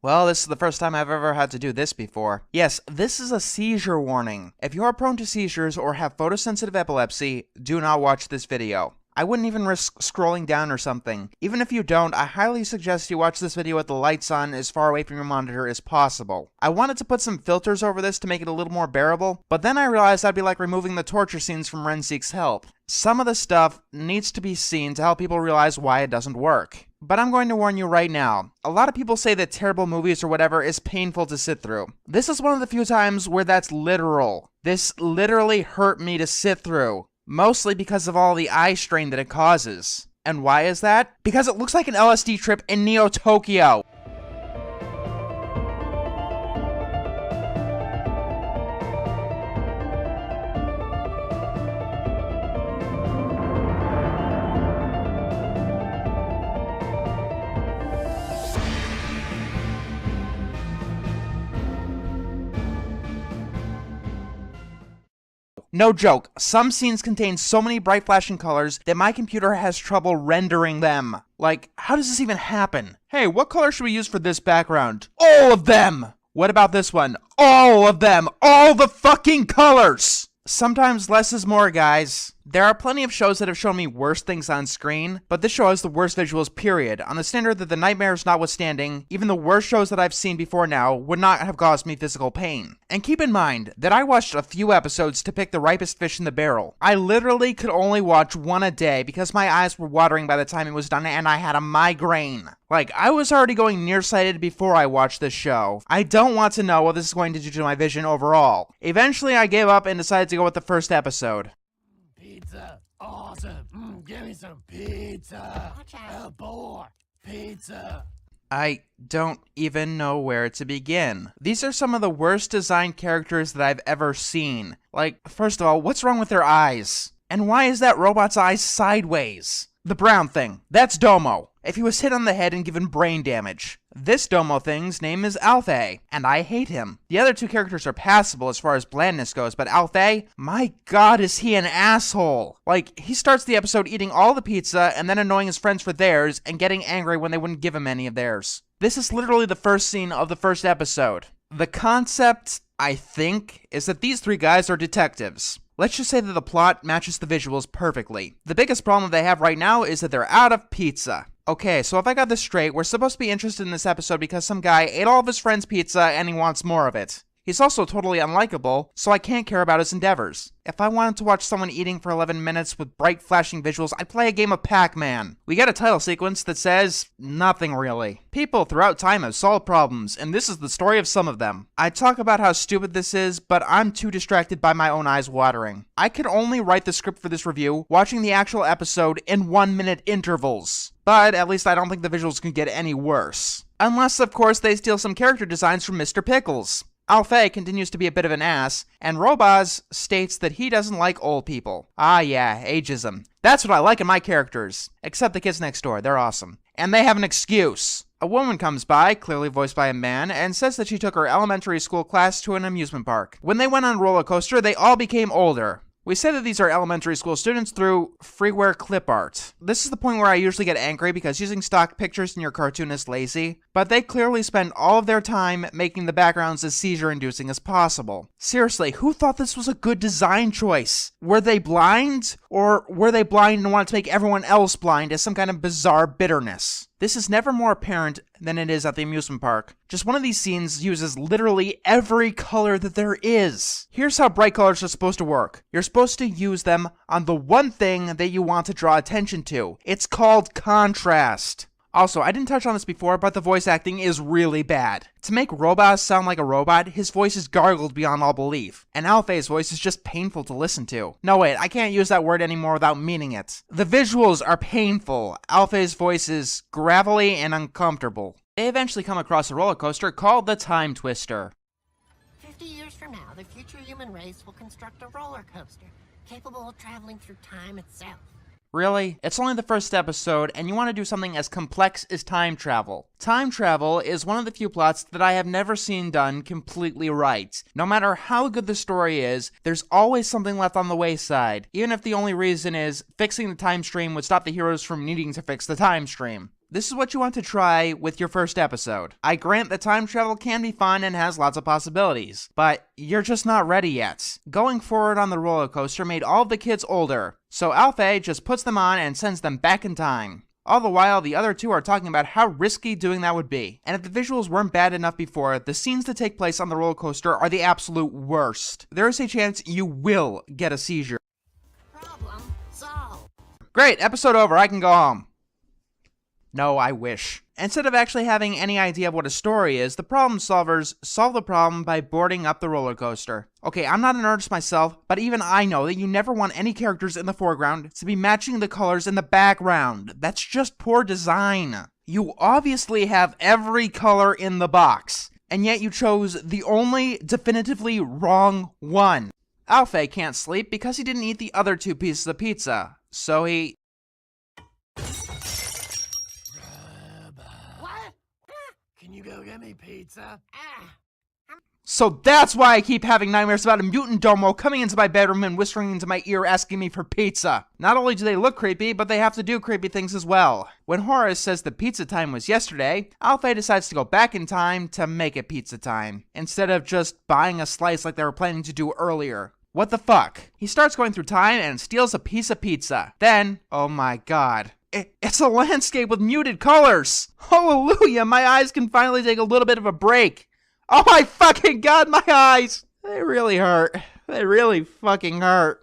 Well, this is the first time I've ever had to do this before. Yes, this is a seizure warning. If you are prone to seizures or have photosensitive epilepsy, do not watch this video. I wouldn't even risk scrolling down or something. Even if you don't, I highly suggest you watch this video with the lights on as far away from your monitor as possible. I wanted to put some filters over this to make it a little more bearable, but then I realized that'd be like removing the torture scenes from Ren Seeks Help. Some of the stuff needs to be seen to help people realize why it doesn't work. But I'm going to warn you right now. A lot of people say that terrible movies or whatever is painful to sit through. This is one of the few times where that's literal. This literally hurt me to sit through. Mostly because of all the eye strain that it causes. And why is that? Because it looks like an LSD trip in Neo Tokyo. No joke, some scenes contain so many bright flashing colors that my computer has trouble rendering them. Like, how does this even happen? Hey, what color should we use for this background? All of them! What about this one? All of them! All the fucking colors! Sometimes less is more, guys. There are plenty of shows that have shown me worse things on screen, but this show has the worst visuals, period. On the standard that the nightmares notwithstanding, even the worst shows that I've seen before now would not have caused me physical pain. And keep in mind that I watched a few episodes to pick the ripest fish in the barrel. I literally could only watch one a day because my eyes were watering by the time it was done and I had a migraine. Like, I was already going nearsighted before I watched this show. I don't want to know what this is going to do to my vision overall. Eventually, I gave up and decided to go with the first episode. Pizza, awesome. Give me some pizza. Boy, pizza. I don't even know where to begin. These are some of the worst designed characters that I've ever seen. Like, first of all, what's wrong with their eyes? And why is that robot's eyes sideways? The brown thing, that's Domo. If he was hit on the head and given brain damage. This Domo thing's name is Alfei, and I hate him. The other two characters are passable as far as blandness goes, but Alfei, my god, is he an asshole. Like, he starts the episode eating all the pizza and then annoying his friends for theirs and getting angry when they wouldn't give him any of theirs. This is literally the first scene of the first episode. The concept, I think, is that these three guys are detectives. Let's just say that the plot matches the visuals perfectly. The biggest problem they have right now is that they're out of pizza. Okay, so if I got this straight, we're supposed to be interested in this episode because some guy ate all of his friend's pizza and he wants more of it. He's also totally unlikable, so I can't care about his endeavors. If I wanted to watch someone eating for 11 minutes with bright flashing visuals, I'd play a game of Pac-Man. We get a title sequence that says nothing really. People throughout time have solved problems, and this is the story of some of them. I talk about how stupid this is, but I'm too distracted by my own eyes watering. I could only write the script for this review watching the actual episode in 1-minute intervals. But at least I don't think the visuals can get any worse. Unless, of course, they steal some character designs from Mr. Pickles. Alfei continues to be a bit of an ass, and Robaz states that he doesn't like old people. Ah yeah, ageism. That's what I like in my characters. Except the kids next door, they're awesome. And they have an excuse. A woman comes by, clearly voiced by a man, and says that she took her elementary school class to an amusement park. When they went on a roller coaster, they all became older. We say that these are elementary school students through freeware clip art. This is the point where I usually get angry because using stock pictures in your cartoon is lazy, but they clearly spend all of their time making the backgrounds as seizure-inducing as possible. Seriously, who thought this was a good design choice? Were they blind? Or were they blind and wanted to make everyone else blind as some kind of bizarre bitterness? This is never more apparent than it is at the amusement park. Just one of these scenes uses literally every color that there is. Here's how bright colors are supposed to work. You're supposed to use them on the one thing that you want to draw attention to. It's called contrast. Also, I didn't touch on this before, but the voice acting is really bad. To make Robaz sound like a robot, his voice is gargled beyond all belief. And Alfei's voice is just painful to listen to. No wait, I can't use that word anymore without meaning it. The visuals are painful. Alfei's voice is gravelly and uncomfortable. They eventually come across a roller coaster called the Time Twister. 50 years from now, the future human race will construct a roller coaster, capable of traveling through time itself. Really? It's only the first episode, and you want to do something as complex as time travel. Time travel is one of the few plots that I have never seen done completely right. No matter how good the story is, there's always something left on the wayside, even if the only reason is fixing the time stream would stop the heroes from needing to fix the time stream. This is what you want to try with your first episode. I grant that time travel can be fun and has lots of possibilities, but you're just not ready yet. Going forward on the roller coaster made all of the kids older, so Alfei just puts them on and sends them back in time. All the while, the other two are talking about how risky doing that would be. And if the visuals weren't bad enough before, the scenes that take place on the roller coaster are the absolute worst. There is a chance you will get a seizure. Problem solved. Great, episode over, I can go home. No, I wish. Instead of actually having any idea of what a story is, the problem solvers solve the problem by boarding up the roller coaster. Okay, I'm not an artist myself, but even I know that you never want any characters in the foreground to be matching the colors in the background. That's just poor design. You obviously have every color in the box, and yet you chose the only definitively wrong one. Alfei can't sleep because he didn't eat the other 2 pieces of pizza, so he... What? Can you go get me pizza? So that's why I keep having nightmares about a mutant domo coming into my bedroom and whispering into my ear asking me for pizza. Not only do they look creepy, but they have to do creepy things as well. When Horace says the pizza time was yesterday, Alfei decides to go back in time to make it pizza time, instead of just buying a slice like they were planning to do earlier. What the fuck? He starts going through time and steals a piece of pizza. Then, oh my god. It's a landscape with muted colors! Hallelujah, my eyes can finally take a little bit of a break. Oh my fucking god, my eyes! They really hurt. They really fucking hurt.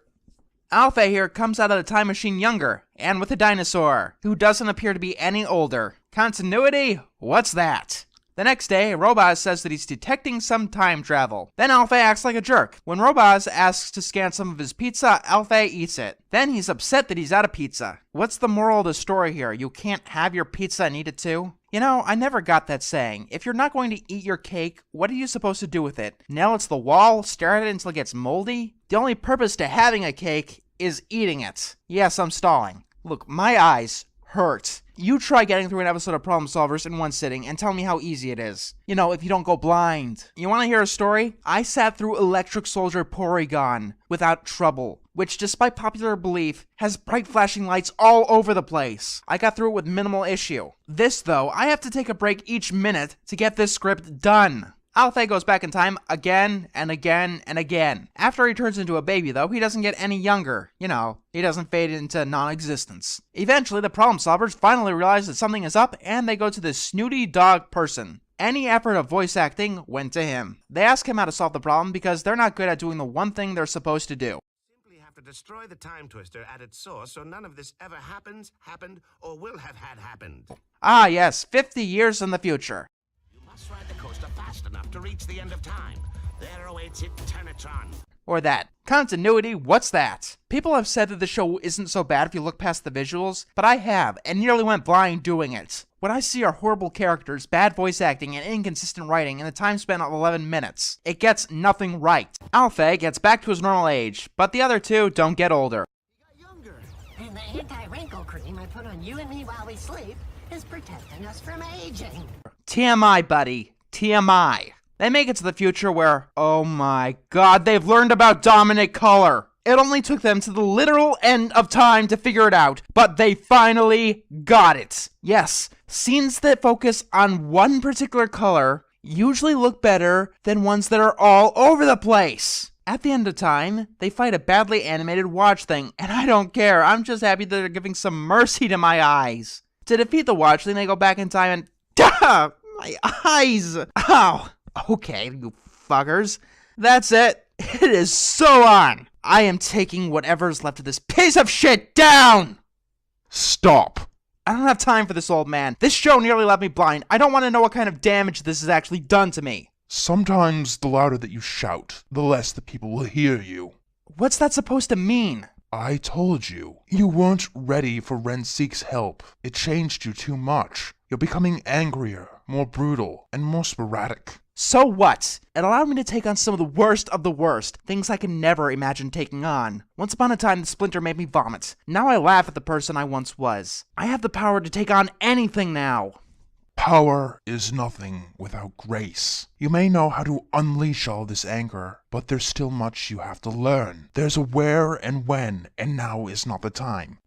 Alfei here comes out of the time machine younger, and with a dinosaur, who doesn't appear to be any older. Continuity? What's that? The next day, Robaz says that he's detecting some time travel. Then Alfei acts like a jerk. When Robaz asks to scan some of his pizza, Alfei eats it. Then he's upset that he's out of pizza. What's the moral of the story here? You can't have your pizza and eat it too? You know, I never got that saying. If you're not going to eat your cake, what are you supposed to do with it? Nail it to the wall? Stare at it until it gets moldy? The only purpose to having a cake is eating it. Yes, I'm stalling. Look, my eyes hurt. You try getting through an episode of Problem Solvers in one sitting and tell me how easy it is. You know, if you don't go blind. You want to hear a story? I sat through Electric Soldier Porygon without trouble, which despite popular belief, has bright flashing lights all over the place. I got through it with minimal issue. This though, I have to take a break each minute to get this script done. Alfei goes back in time again and again and again. After he turns into a baby though, he doesn't get any younger. You know, he doesn't fade into non-existence. Eventually, the problem solvers finally realize that something is up and they go to this snooty dog person. Any effort of voice acting went to him. They ask him how to solve the problem because they're not good at doing the one thing they're supposed to do. Simply have to destroy the time twister at its source so none of this ever happens, happened, or will have had happened. Ah yes, 50 years in the future. Must ride the coaster fast enough to reach the end of time. There awaits Eternitron. Or that. Continuity, what's that? People have said that the show isn't so bad if you look past the visuals, but I have, and nearly went blind doing it. What I see are horrible characters, bad voice acting, and inconsistent writing in a time span of 11 minutes. It gets nothing right. Alfei gets back to his normal age, but the other two don't get older. He got younger. And the anti-wrinkle cream I put on you and me while we sleep is protecting us from aging. TMI, buddy. TMI. They make it to the future where, oh my god, they've learned about dominant color. It only took them to the literal end of time to figure it out, but they finally got it. Yes, scenes that focus on one particular color usually look better than ones that are all over the place. At the end of time, they fight a badly animated watch thing, and I don't care. I'm just happy that they're giving some mercy to my eyes. To defeat the watch thing, they go back in time and... Duh! My eyes! Ow! Okay, you fuckers. That's it. It is so on. I am taking whatever's left of this piece of shit down! Stop. I don't have time for this, old man. This show nearly left me blind. I don't want to know what kind of damage this has actually done to me. Sometimes the louder that you shout, the less the people will hear you. What's that supposed to mean? I told you. You weren't ready for Renseek's help. It changed you too much. You're becoming angrier, more brutal, and more sporadic. So what? It allowed me to take on some of the worst, things I could never imagine taking on. Once upon a time, the splinter made me vomit. Now I laugh at the person I once was. I have the power to take on anything now. Power is nothing without grace. You may know how to unleash all this anger, but there's still much you have to learn. There's a where and when, and now is not the time.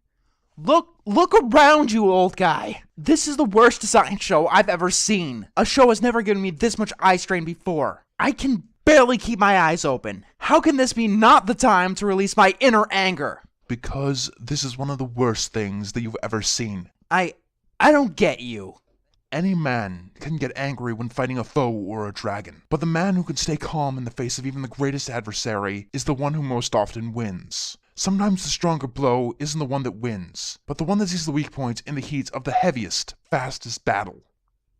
Look around you, old guy. This is the worst design show I've ever seen. A show has never given me this much eye strain before. I can barely keep my eyes open. How can this be not the time to release my inner anger? Because this is one of the worst things that you've ever seen. I don't get you. Any man can get angry when fighting a foe or a dragon, but the man who can stay calm in the face of even the greatest adversary is the one who most often wins. Sometimes the stronger blow isn't the one that wins, but the one that sees the weak point in the heat of the heaviest, fastest battle.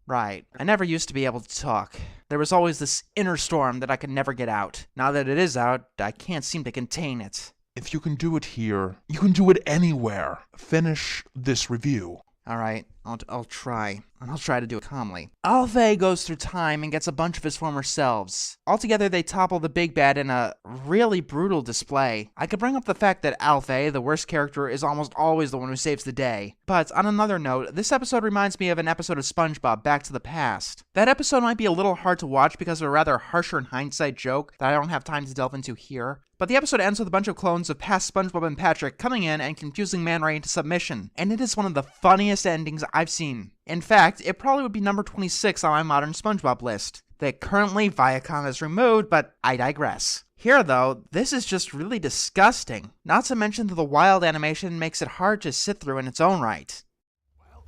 Right. I never used to be able to talk. There was always this inner storm that I could never get out. Now that it is out, I can't seem to contain it. If you can do it here, you can do it anywhere. Finish this review. Alright, I'll try. And I'll try to do it calmly. Alfei goes through time and gets a bunch of his former selves. Altogether, they topple the big bad in a really brutal display. I could bring up the fact that Alfei, the worst character, is almost always the one who saves the day. But on another note, this episode reminds me of an episode of SpongeBob, Back to the Past. That episode might be a little hard to watch because of a rather harsher in hindsight joke that I don't have time to delve into here. But the episode ends with a bunch of clones of past SpongeBob and Patrick coming in and confusing Man Ray into submission, and it is one of the funniest endings I've seen. In fact, it probably would be number 26 on my modern SpongeBob list, that currently Viacom has removed, but I digress. Here though, this is just really disgusting, not to mention that the wild animation makes it hard to sit through in its own right. Well,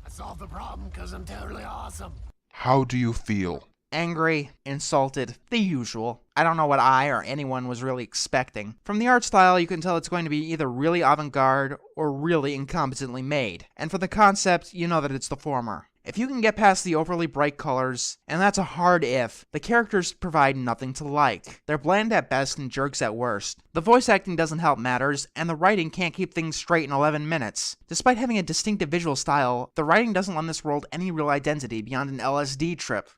I solved the problem because I'm totally awesome. How do you feel? Angry, insulted, the usual. I don't know what I or anyone was really expecting. From the art style, you can tell it's going to be either really avant-garde or really incompetently made. And for the concept, you know that it's the former. If you can get past the overly bright colors, and that's a hard if, the characters provide nothing to like. They're bland at best and jerks at worst. The voice acting doesn't help matters, and the writing can't keep things straight in 11 minutes. Despite having a distinctive visual style, the writing doesn't lend this world any real identity beyond an LSD trip.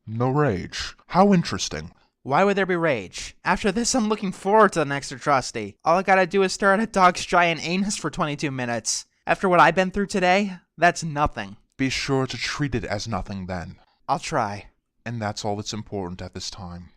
No rage. How interesting. Why would there be rage? After this, I'm looking forward to the next atrocity. All I gotta do is stare at a dog's giant anus for 22 minutes. After what I've been through today, that's nothing. Be sure to treat it as nothing then. I'll try. And that's all that's important at this time.